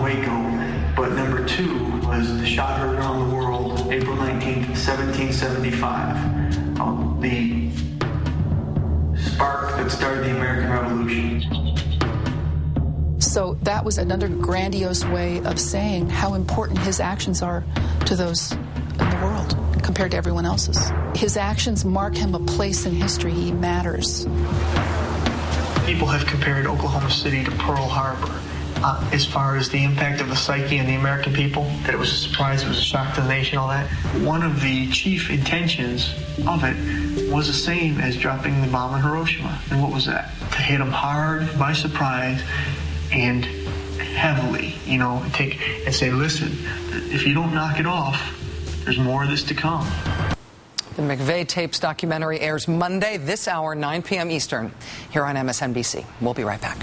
Waco, but number 2 was the shot heard around the world, April 19th, 1775. The spark that started the American Revolution. So that was another grandiose way of saying how important his actions are to those in the world compared to everyone else's. His actions mark him a place in history. He matters. People have compared Oklahoma City to Pearl Harbor as far as the impact of the psyche on the American people, that it was a surprise, it was a shock to the nation, all that. One of the chief intentions of it was the same as dropping the bomb on Hiroshima. And what was that? To hit them hard, by surprise, and heavily, and say, listen, if you don't knock it off, there's more of this to come. The McVeigh Tapes documentary airs Monday, this hour, 9 p.m. Eastern, here on MSNBC. We'll be right back.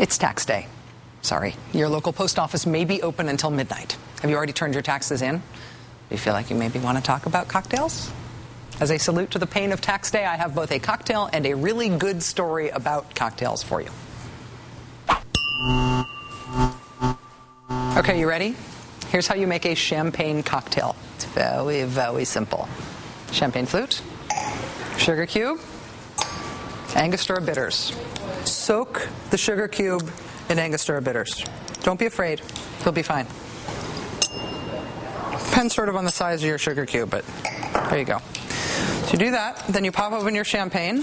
It's tax day. Sorry. Your local post office may be open until midnight. Have you already turned your taxes in? Do you feel like you maybe want to talk about cocktails? As a salute to the pain of tax day, I have both a cocktail and a really good story about cocktails for you. Okay, you ready? Here's how you make a champagne cocktail. It's very, very simple. Champagne flute, sugar cube, Angostura bitters. Soak the sugar cube in Angostura bitters. Don't be afraid. You'll be fine. Depends sort of on the size of your sugar cube, but there you go. So you do that, then you pop open your champagne.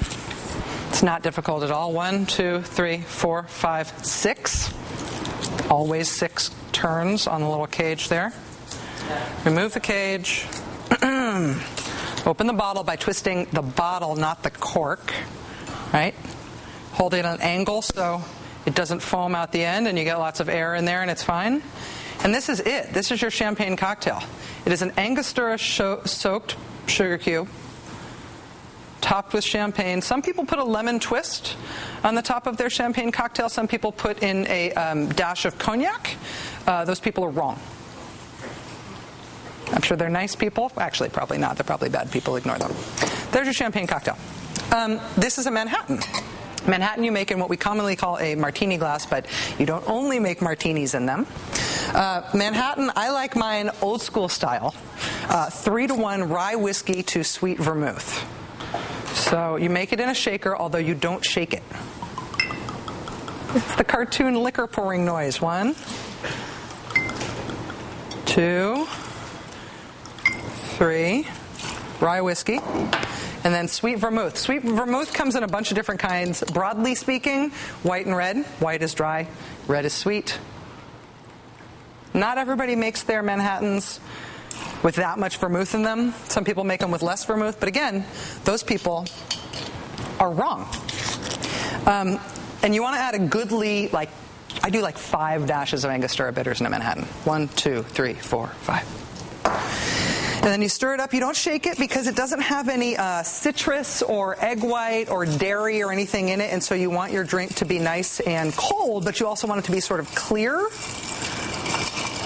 It's not difficult at all. 1, 2, 3, 4, 5, 6. Always 6 turns on the little cage there. Remove the cage. Open the bottle by twisting the bottle, not the cork. Right? Hold it at an angle so it doesn't foam out the end and you get lots of air in there and it's fine. And this is it. This is your champagne cocktail. It is an Angostura soaked sugar cube, topped with champagne. Some people put a lemon twist on the top of their champagne cocktail. Some people put in a dash of cognac. Those people are wrong. I'm sure they're nice people. Actually, probably not. They're probably bad people. Ignore them. There's your champagne cocktail. This is a Manhattan. Manhattan you make in what we commonly call a martini glass, but you don't only make martinis in them. Manhattan, I like mine old school style. 3-to-1 rye whiskey to sweet vermouth. So you make it in a shaker, although you don't shake it. It's the cartoon liquor pouring noise. 1, 2, 3, rye whiskey, and then sweet vermouth. Sweet vermouth comes in a bunch of different kinds. Broadly speaking, white and red. White is dry, red is sweet. Not everybody makes their Manhattans with that much vermouth in them. Some people make them with less vermouth, but again, those people are wrong. And you want to add a goodly, I do 5 dashes of Angostura bitters in a Manhattan. 1, 2, 3, 4, 5. And then you stir it up. You don't shake it because it doesn't have any citrus or egg white or dairy or anything in it, and so you want your drink to be nice and cold, but you also want it to be sort of clear.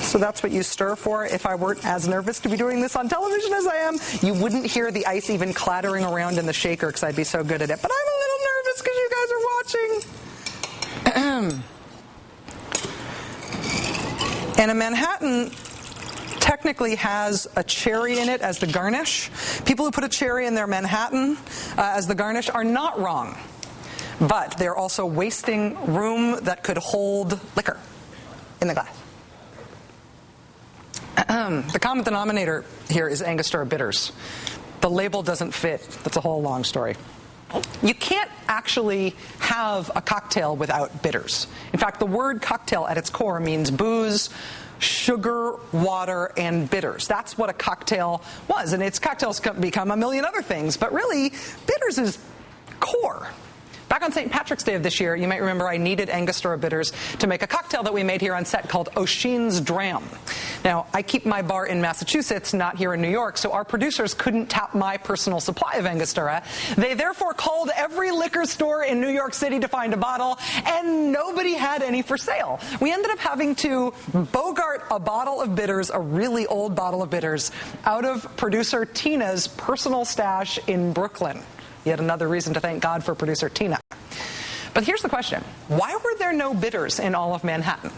So that's what you stir for. If I weren't as nervous to be doing this on television as I am, you wouldn't hear the ice even clattering around in the shaker because I'd be so good at it. But I'm a little nervous because you guys are watching. And a Manhattan technically has a cherry in it as the garnish. People who put a cherry in their Manhattan as the garnish are not wrong. But they're also wasting room that could hold liquor in the glass. The common denominator here is Angostura bitters. The label doesn't fit. That's a whole long story. You can't actually have a cocktail without bitters. In fact, the word cocktail at its core means booze, sugar, water, and bitters. That's what a cocktail was. And its cocktails become a million other things, but really, bitters is core. Back on St. Patrick's Day of this year, you might remember I needed Angostura bitters to make a cocktail that we made here on set called O'Shea's Dram. Now, I keep my bar in Massachusetts, not here in New York, so our producers couldn't tap my personal supply of Angostura. They therefore called every liquor store in New York City to find a bottle, and nobody had any for sale. We ended up having to bogart a bottle of bitters, a really old bottle of bitters, out of producer Tina's personal stash in Brooklyn. Yet another reason to thank God for producer Tina. But here's the question. Why were there no bitters in all of Manhattan?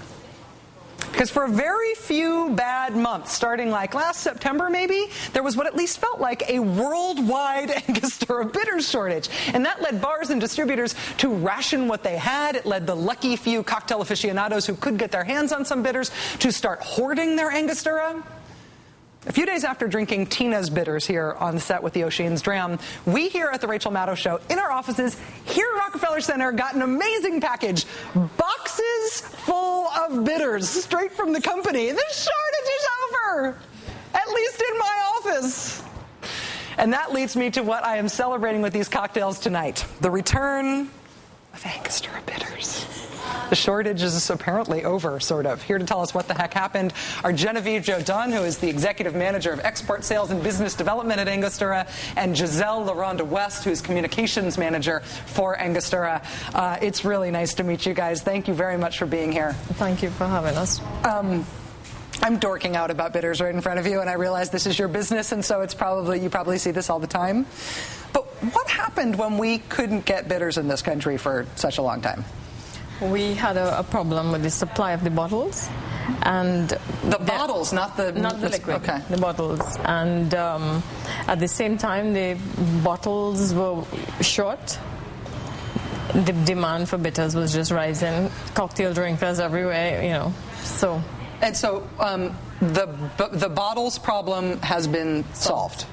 Because for a very few bad months, starting like last September maybe, there was what at least felt like a worldwide Angostura bitters shortage. And that led bars and distributors to ration what they had. It led the lucky few cocktail aficionados who could get their hands on some bitters to start hoarding their Angostura. A few days after drinking Tina's bitters here on the set with the Ocean's Dram, we here at the Rachel Maddow Show in our offices here at Rockefeller Center got an amazing package. Boxes full of bitters straight from the company. The shortage is over, at least in my office. And that leads me to what I am celebrating with these cocktails tonight, the return of Angostura bitters. The shortage is apparently over, sort of. Here to tell us what the heck happened are Genevieve Jodhan, who is the Executive Manager of Export Sales and Business Development at Angostura, and Giselle Laronde-West, who is Communications Manager for Angostura. It's really nice to meet you guys. Thank you very much for being here. Thank you for having us. I'm dorking out about bitters right in front of you, and I realize this is your business, and so it's you probably see this all the time. But what happened when we couldn't get bitters in this country for such a long time? We had a problem with the supply of the bottles, and the bottles, not the liquid. Okay, the bottles, and at the same time, the bottles were short. The demand for bitters was just rising. Cocktail drinkers everywhere, you know. So. And so the bottles problem has been solved.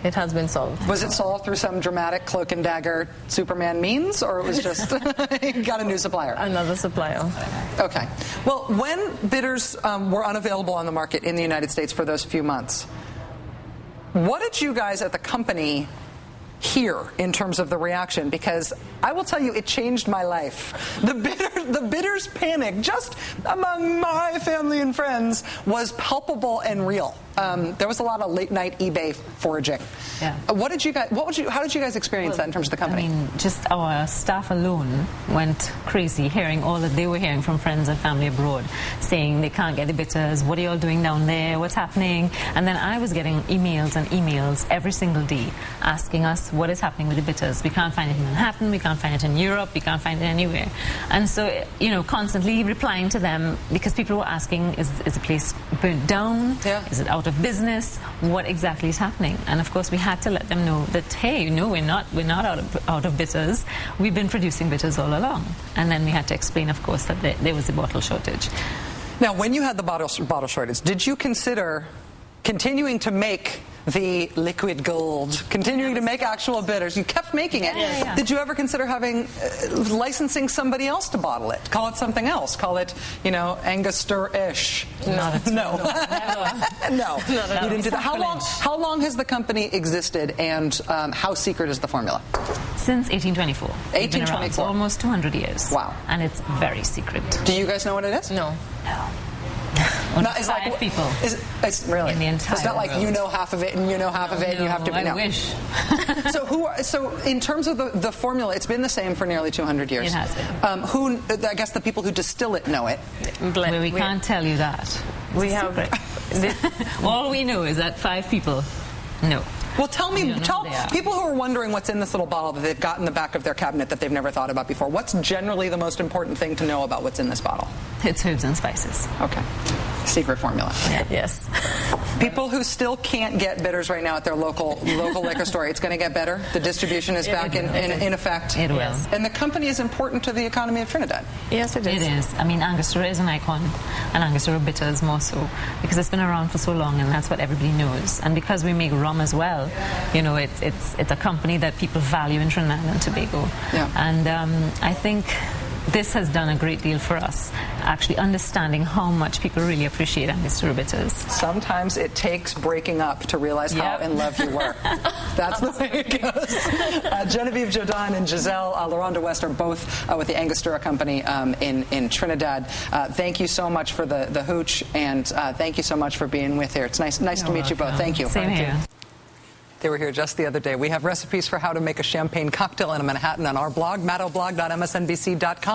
It has been solved. Was it solved through some dramatic cloak and dagger Superman means, or it was just got a new supplier? Another supplier. Okay. Well, when bitters were unavailable on the market in the United States for those few months, what did you guys at the company hear in terms of the reaction? Because I will tell you, it changed my life. The bitters panic just among my family and friends was palpable and real. There was a lot of late night eBay foraging. Yeah. How did you guys experience that in terms of the company? I mean, just our staff alone went crazy hearing all that they were hearing from friends and family abroad, saying they can't get the bitters, what are you all doing down there, what's happening? And then I was getting emails and emails every single day asking us what is happening with the bitters. We can't find it in Manhattan, we can't find it in Europe, we can't find it anywhere. And so, you know, constantly replying to them because people were asking, is the place burnt down? Yeah. Is it out of business? What exactly is happening? And of course we had to let them know that, hey, no, we're not out of bitters. We've been producing bitters all along. And then we had to explain, of course, that there was a bottle shortage. Now, when you had the bottle shortage, did you consider continuing to make the liquid gold, continuing to make actual bitters? You kept making it. Yeah. Did you ever consider having licensing somebody else to bottle it? Call it something else. Call it, you know, Angostura-ish. No. No. No. You didn't do that. How long has the company existed, and how secret is the formula? Since 1824. 1824. For almost 200 years. Wow. And it's very secret. Do you guys know what it is? No. No. It's five like people. It's really. In the entire it's not like world. you know half of it and you know half of it. And you have to. I wish. So in terms of the formula, it's been the same for nearly 200 years. It has been. I guess the people who distill it know it. Well, we can't tell you that. We have. All we know is that 5 people know. Well, tell people who are wondering what's in this little bottle that they've got in the back of their cabinet that they've never thought about before. What's generally the most important thing to know about what's in this bottle? It's herbs and spices. Okay. Secret formula. Yeah. Yes. People who still can't get bitters right now at their local liquor store, it's going to get better. The distribution is back in effect. It will. And the company is important to the economy of Trinidad. Yes, it is. It is. I mean, Angostura is an icon, and Angostura bitters more so, because it's been around for so long, and that's what everybody knows. And because we make rum as well, you know, it's a company that people value in Trinidad and Tobago. Yeah. And I think this has done a great deal for us, actually understanding how much people really appreciate Angostura bitters. Sometimes it takes breaking up to realize how in love you were. That's the way it goes. Genevieve Jodhan and Giselle Laronde-West are both with the Angostura Company in Trinidad. Thank you so much for the hooch, and thank you so much for being with here. It's nice to meet you both. Thank you. Same here. They were here just the other day. We have recipes for how to make a champagne cocktail in a Manhattan on our blog, maddowblog.msnbc.com.